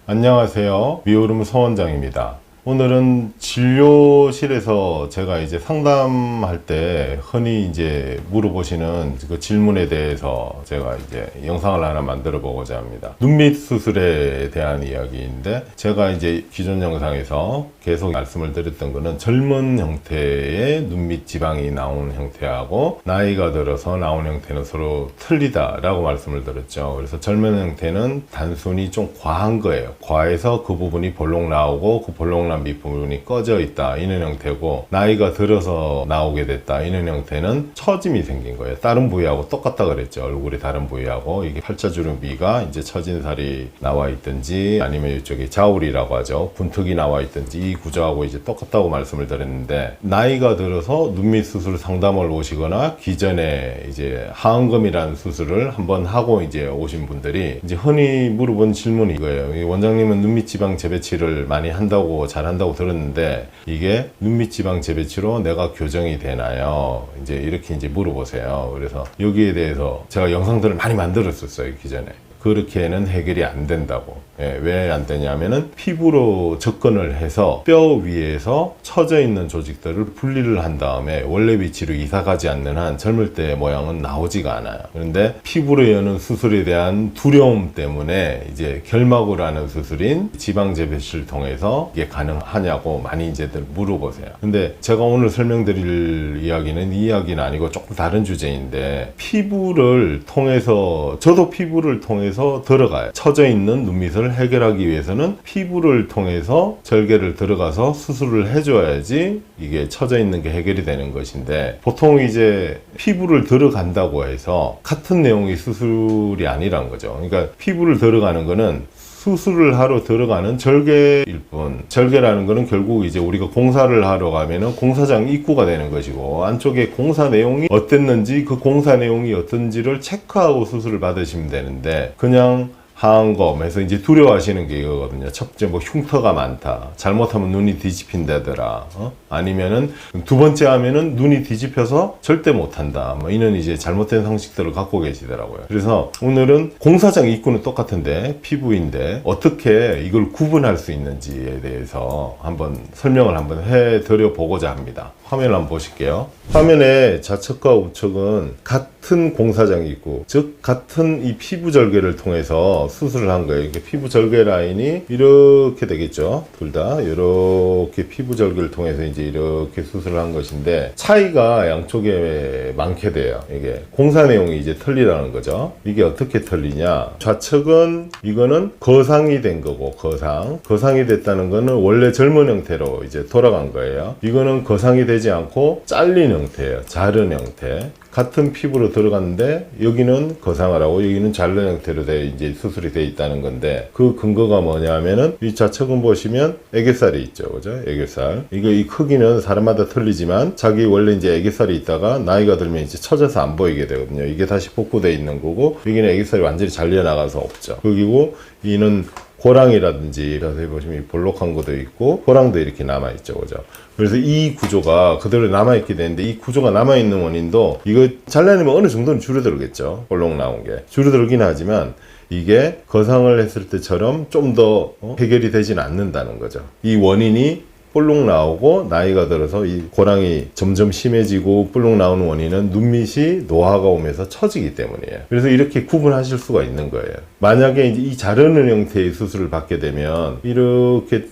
안녕하세요. 미오름 서원장입니다. 오늘은 진료실에서 제가 이제 상담할 때 흔히 이제 물어보시는 그 질문에 대해서 제가 이제 영상을 하나 만들어 보고자 합니다. 눈밑 수술에 대한 이야기인데, 제가 이제 기존 영상에서 계속 말씀을 드렸던 거는 젊은 형태의 눈밑 지방이 나오는 형태하고 나이가 들어서 나오는 형태는 서로 틀리다라고 말씀을 드렸죠. 그래서 젊은 형태는 단순히 좀 과한 거예요. 과해서 그 부분이 볼록 나오고 그 볼록 난 밑부분이 꺼져 있다, 이런 형태고, 나이가 들어서 나오게 됐다, 이런 형태는 처짐이 생긴 거예요. 다른 부위하고 똑같다 그랬죠. 얼굴이 다른 부위하고 이게 팔자주름 위가 이제 처진 살이 나와 있든지 아니면 이쪽에 자울이라고 하죠, 군턱이 나와 있든지 이 구조하고 이제 똑같다고 말씀을 드렸는데, 나이가 들어서 눈밑 수술 상담을 오시거나 기존에 이제 하안검이라는 수술을 한번 하고 이제 오신 분들이 이제 흔히 물어본 질문이 이거예요. 원장님은 눈밑 지방 재배치를 많이 한다고 잘한다고 들었는데 이게 눈밑 지방 재배치로 내가 교정이 되나요? 이제 이렇게 이제 물어보세요. 그래서 여기에 대해서 제가 영상들을 많이 만들었었어요, 기존에. 그렇게는 해결이 안 된다고. 왜 안 되냐면은 피부로 접근을 해서 뼈 위에서 처져 있는 조직들을 분리를 한 다음에 원래 위치로 이사 가지 않는 한 젊을 때 모양은 나오지가 않아요. 그런데 피부로 여는 수술에 대한 두려움 때문에 이제 결막으로 하는 수술인 지방 재배치를 통해서 이게 가능하냐고 많이 이제들 물어보세요. 근데 제가 오늘 설명드릴 이야기는 이 이야기는 아니고 조금 다른 주제인데, 피부를 통해서, 저도 피부를 통해서 들어가요. 처져 있는 눈밑을 해결하기 위해서는 피부를 통해서 절개를 들어가서 수술을 해줘야지 이게 처져 있는 게 해결이 되는 것인데, 보통 이제 피부를 들어간다고 해서 같은 내용의 수술이 아니란 거죠. 그러니까 피부를 들어가는 거는 수술을 하러 들어가는 절개일 뿐, 절개라는 거는 결국 이제 우리가 공사를 하러 가면은 공사장 입구가 되는 것이고, 안쪽에 공사 내용이 어땠는지, 그 공사 내용이 어떤지를 체크하고 수술을 받으시면 되는데, 그냥 하안검에서 이제 두려워하시는 게 이거거든요. 첫째, 뭐 흉터가 많다, 잘못하면 눈이 뒤집힌다더라, 아니면은 두 번째 하면은 눈이 뒤집혀서 절대 못한다, 뭐 이런 이제 잘못된 상식들을 갖고 계시더라고요. 그래서 오늘은 공사장 입구는 똑같은데 피부인데 어떻게 이걸 구분할 수 있는지에 대해서 한번 설명을 한번 해드려 보고자 합니다. 화면을 한번 보실게요. 화면에 좌측과 우측은 같은 공사장 입구, 즉 같은 이 피부 절개를 통해서 수술을 한 거예요. 이게 피부 절개 라인이 이렇게 되겠죠. 둘 다 이렇게 피부 절개를 통해서 이제 이렇게 수술을 한 것인데, 차이가 양쪽에 많게 돼요. 이게 공사 내용이 이제 틀리다는 거죠. 이게 어떻게 틀리냐? 좌측은 이거는 거상이 된 거고, 거상이 됐다는 거는 원래 젊은 형태로 이제 돌아간 거예요. 이거는 거상이 되지 않고 잘린 형태예요. 자른 형태. 같은 피부로 들어갔는데 여기는 거상을 하고 여기는 자른 형태로 이제 수술이 돼 있다는 건데, 그 근거가 뭐냐면은 이 좌측은 보시면 애교살이 있죠, 그죠? 애교살. 이 크기는 사람마다 틀리지만 자기 원래 이제 애교살이 있다가 나이가 들면 이제 처져서 안 보이게 되거든요. 이게 다시 복구돼 있는 거고, 여기는 애교살이 완전히 잘려 나가서 없죠. 그리고 이는 고랑이라든지 자세히 보시면 볼록한 것도 있고 고랑도 이렇게 남아있죠, 그죠? 그래서 이 구조가 그대로 남아있게 되는데, 이 구조가 남아있는 원인도 이거 잘라내면 어느 정도는 줄어들겠죠. 볼록 나온 게 줄어들긴 하지만 이게 거상을 했을 때처럼 좀 더 해결이 되지는 않는다는 거죠. 이 원인이 볼록 나오고 나이가 들어서 이 고랑이 점점 심해지고 볼록 나오는 원인은 눈밑이 노화가 오면서 처지기 때문이에요. 그래서 이렇게 구분하실 수가 있는 거예요. 만약에 이제 이 자르는 형태의 수술을 받게 되면 이렇게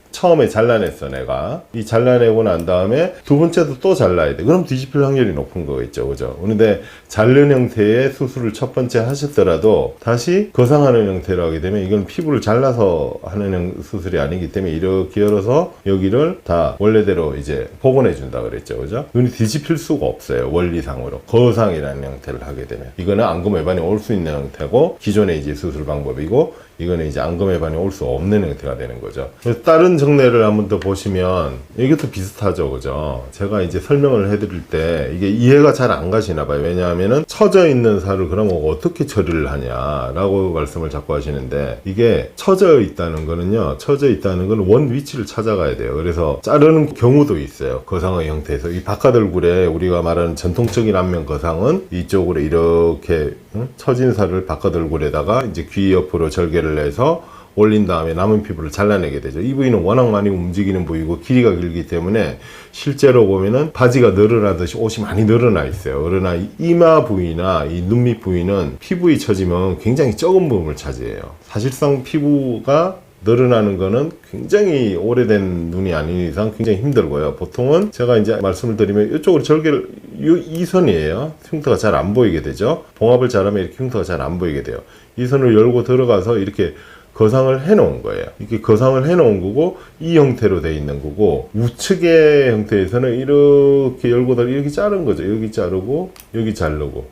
처음에 잘라냈어, 내가. 이 잘라내고 난 다음에 두 번째도 또 잘라야 돼. 그럼 뒤집힐 확률이 높은 거겠죠, 그죠? 그런데 자른 형태의 수술을 첫 번째 하셨더라도 다시 거상하는 형태로 하게 되면 이건 피부를 잘라서 하는 수술이 아니기 때문에 이렇게 열어서 여기를 다 원래대로 이제 복원해 준다 그랬죠, 그죠? 눈이 뒤집힐 수가 없어요, 원리상으로. 거상이라는 형태를 하게 되면. 이거는 안검외반이 올 수 있는 형태고, 기존의 이제 수술 방법이고, 이거는 이제 안검외반이 올 수 없는 형태가 되는 거죠. 그래서 다른 정례를 한번 더 보시면 이것도 비슷하죠, 그죠? 제가 이제 설명을 해드릴 때 이게 이해가 잘 안 가시나 봐요. 왜냐하면은 처져 있는 살을 그러면 어떻게 처리를 하냐라고 말씀을 자꾸 하시는데, 이게 처져 있다는 거는요, 처져 있다는 거는 원 위치를 찾아가야 돼요. 그래서 자르는 경우도 있어요, 거상의 형태에서. 이 바깥 얼굴에 우리가 말하는 전통적인 안면 거상은 이쪽으로 이렇게 처진 살을 바깥 얼굴에다가 이제 귀 옆으로 절개를 내서 올린 다음에 남은 피부를 잘라내게 되죠. 이 부위는 워낙 많이 움직이는 부위고 길이가 길기 때문에 실제로 보면은 바지가 늘어나듯이 옷이 많이 늘어나 있어요. 그러나 이마 부위나 이 눈 밑 부위는 피부에 처지면 굉장히 적은 부분을 차지해요. 사실상 피부가 늘어나는 거는 굉장히 오래된 눈이 아닌 이상 굉장히 힘들고요. 보통은 제가 이제 말씀을 드리면 이쪽으로 절개를 이 선이에요. 흉터가 잘 안 보이게 되죠. 봉합을 잘하면 이렇게 흉터가 잘 안 보이게 돼요. 이 선을 열고 들어가서 이렇게 거상을 해 놓은 거예요. 이렇게 거상을 해 놓은 거고 이 형태로 돼 있는 거고 우측의 형태에서는 이렇게 열고 이렇게 자른 거죠. 여기 자르고 여기 자르고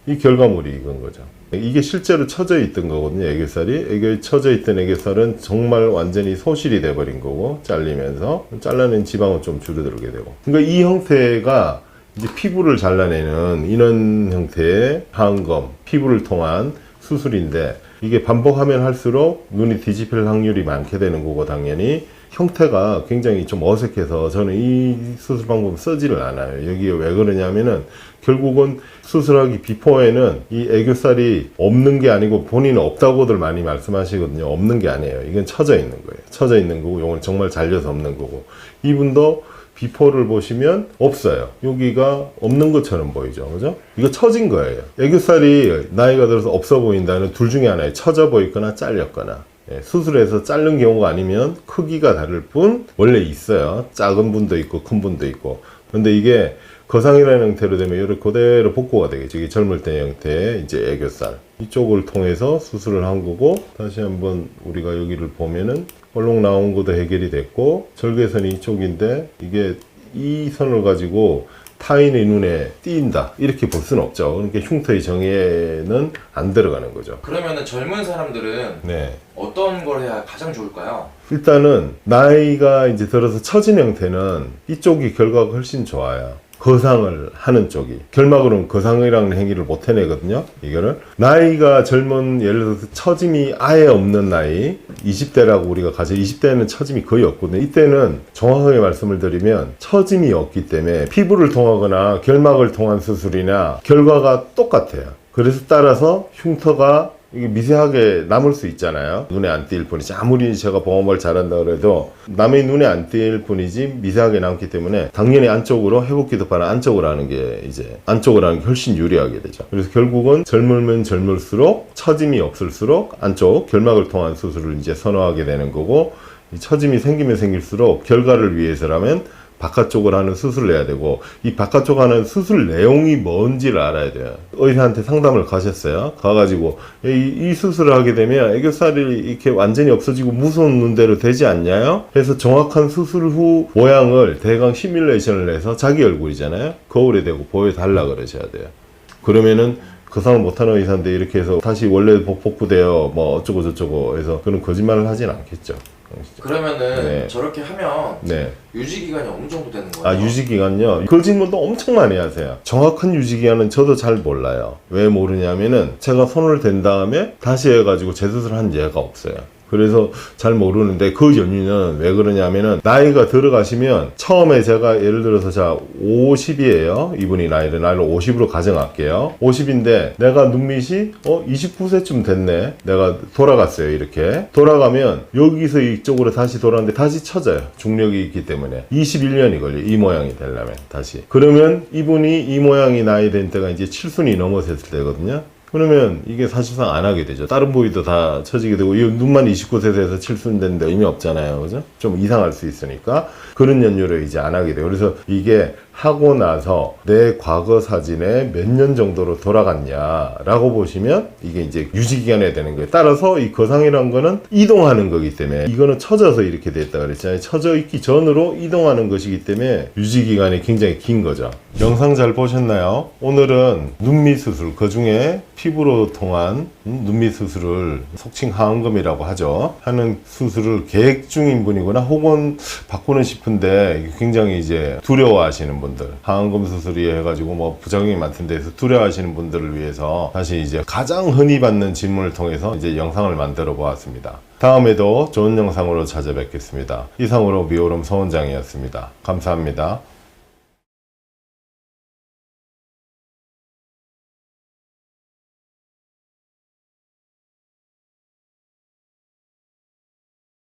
이 결과물이 이건 거죠. 이게 실제로 처져 있던 거거든요. 애교살이. 애교에 처져 있던 애교살은 정말 완전히 소실이 돼버린 거고 잘리면서 잘라낸 지방은 좀 줄어들게 되고. 그러니까 이 형태가 이제 피부를 잘라내는 이런 형태의 하안검, 피부를 통한 수술인데 이게 반복하면 할수록 눈이 뒤집힐 확률이 많게 되는 거고 당연히 형태가 굉장히 좀 어색해서 저는 이 수술 방법을 쓰지를 않아요. 여기에 왜 그러냐면은 결국은 수술하기 비포에는 이 애교살이 없는 게 아니고 본인은 없다고들 많이 말씀하시거든요. 없는 게 아니에요. 이건 처져 있는 거예요. 처져 있는 거고 이건 정말 잘려서 없는 거고 이분도 비포를 보시면 없어요. 여기가 없는 것처럼 보이죠. 그죠? 이거 처진 거예요. 애교살이 나이가 들어서 없어 보인다는 둘 중에 하나예요. 처져 보이거나 잘렸거나. 수술해서 자른 경우가 아니면 크기가 다를 뿐 원래 있어요. 작은 분도 있고 큰 분도 있고. 근데 이게 거상이라는 형태로 되면 이렇게 그대로 복구가 되겠죠. 이게 젊을 때 형태의 이제 애교살 이쪽을 통해서 수술을 한 거고 다시 한번 우리가 여기를 보면은 얼룩 나온 것도 해결이 됐고 절개선이 이쪽인데 이게 이 선을 가지고 타인의 눈에 띄인다 이렇게 볼 수는 없죠. 그러니까 흉터의 정의에는 안 들어가는 거죠. 그러면은 젊은 사람들은 네. 어떤 걸 해야 가장 좋을까요? 일단은 나이가 이제 들어서 처진 형태는 이쪽이 결과가 훨씬 좋아요. 거상을 하는 쪽이. 결막으로는 거상이라는 행위를 못 해내거든요. 이거를. 나이가 젊은, 예를 들어서 처짐이 아예 없는 나이, 20대라고 우리가 가져. 20대는 처짐이 거의 없거든요. 이때는 정확하게 말씀을 드리면 처짐이 없기 때문에 피부를 통하거나 결막을 통한 수술이나 결과가 똑같아요. 그래서 따라서 흉터가 이게 미세하게 남을 수 있잖아요. 눈에 안 띌 뿐이지. 아무리 제가 봉합을 잘한다 그래도 남의 눈에 안 띌 뿐이지 미세하게 남기 때문에 당연히 안쪽으로 회복기도파는 안쪽으로 하는 게 이제 안쪽으로 하는 게 훨씬 유리하게 되죠. 그래서 결국은 젊으면 젊을수록 처짐이 없을수록 안쪽 결막을 통한 수술을 이제 선호하게 되는 거고 이 처짐이 생기면 생길수록 결과를 위해서라면 바깥쪽을 하는 수술을 해야 되고 이 바깥쪽 하는 수술 내용이 뭔지를 알아야 돼요. 의사한테 상담을 가셨어요. 가가지고 이 수술을 하게 되면 애교살이 이렇게 완전히 없어지고 무서운 눈대로 되지 않냐요? 그래서 정확한 수술 후 모양을 대강 시뮬레이션을 해서 자기 얼굴이잖아요. 거울에 대고 보여달라 그러셔야 돼요. 그러면은 거상을 못하는 의사인데 이렇게 해서 다시 원래 복구돼요 뭐 어쩌고 저쩌고 해서 그런 거짓말을 하진 않겠죠. 그러면은 네. 저렇게 하면 네. 유지기간이 어느 정도 되는 거예요? 유지기간요? 그 질문도 엄청 많이 하세요. 정확한 유지기간은 저도 잘 몰라요. 왜 모르냐면은 제가 손을 댄 다음에 다시 해가지고 재수술을 한 예가 없어요. 그래서 잘 모르는데 그 연유는 왜 그러냐면은 나이가 들어가시면 처음에 제가 예를 들어서 자 50이에요. 이분이 나이를 50으로 가정할게요. 50인데 내가 눈밑이 29세쯤 됐네. 내가 돌아갔어요. 이렇게 돌아가면 여기서 이쪽으로 다시 돌아왔는데 다시 쳐져요. 중력이 있기 때문에 21년이 걸려요. 이 모양이 되려면 다시. 그러면 이분이 이 모양이 나이 된 때가 이제 7순이 넘어섰을 때거든요. 그러면 이게 사실상 안 하게 되죠. 다른 부위도 다 처지게 되고, 이 눈만 29세에서 해서 7순 됐는데 의미 없잖아요. 그죠? 좀 이상할 수 있으니까. 그런 연유로 이제 안 하게 돼요. 그래서 이게 하고 나서 내 과거 사진에 몇 년 정도로 돌아갔냐라고 보시면 이게 이제 유지기간이 되는 거예요. 따라서 이 거상이라는 거는 이동하는 거기 때문에 이거는 처져서 이렇게 됐다 그랬잖아요. 처져 있기 전으로 이동하는 것이기 때문에 유지기간이 굉장히 긴 거죠. 영상 잘 보셨나요? 오늘은 눈밑 수술, 그 중에 피부로 통한 눈밑 수술을 속칭 하안검이라고 하죠. 하는 수술을 계획 중인 분이거나 혹은 받고는 싶은데 굉장히 이제 두려워하시는 분들, 하안검 수술이 해가지고 뭐 부작용이 많던 데서 두려워하시는 분들을 위해서 다시 이제 가장 흔히 받는 질문을 통해서 이제 영상을 만들어 보았습니다. 다음에도 좋은 영상으로 찾아뵙겠습니다. 이상으로 미오롬 서원장이었습니다. 감사합니다.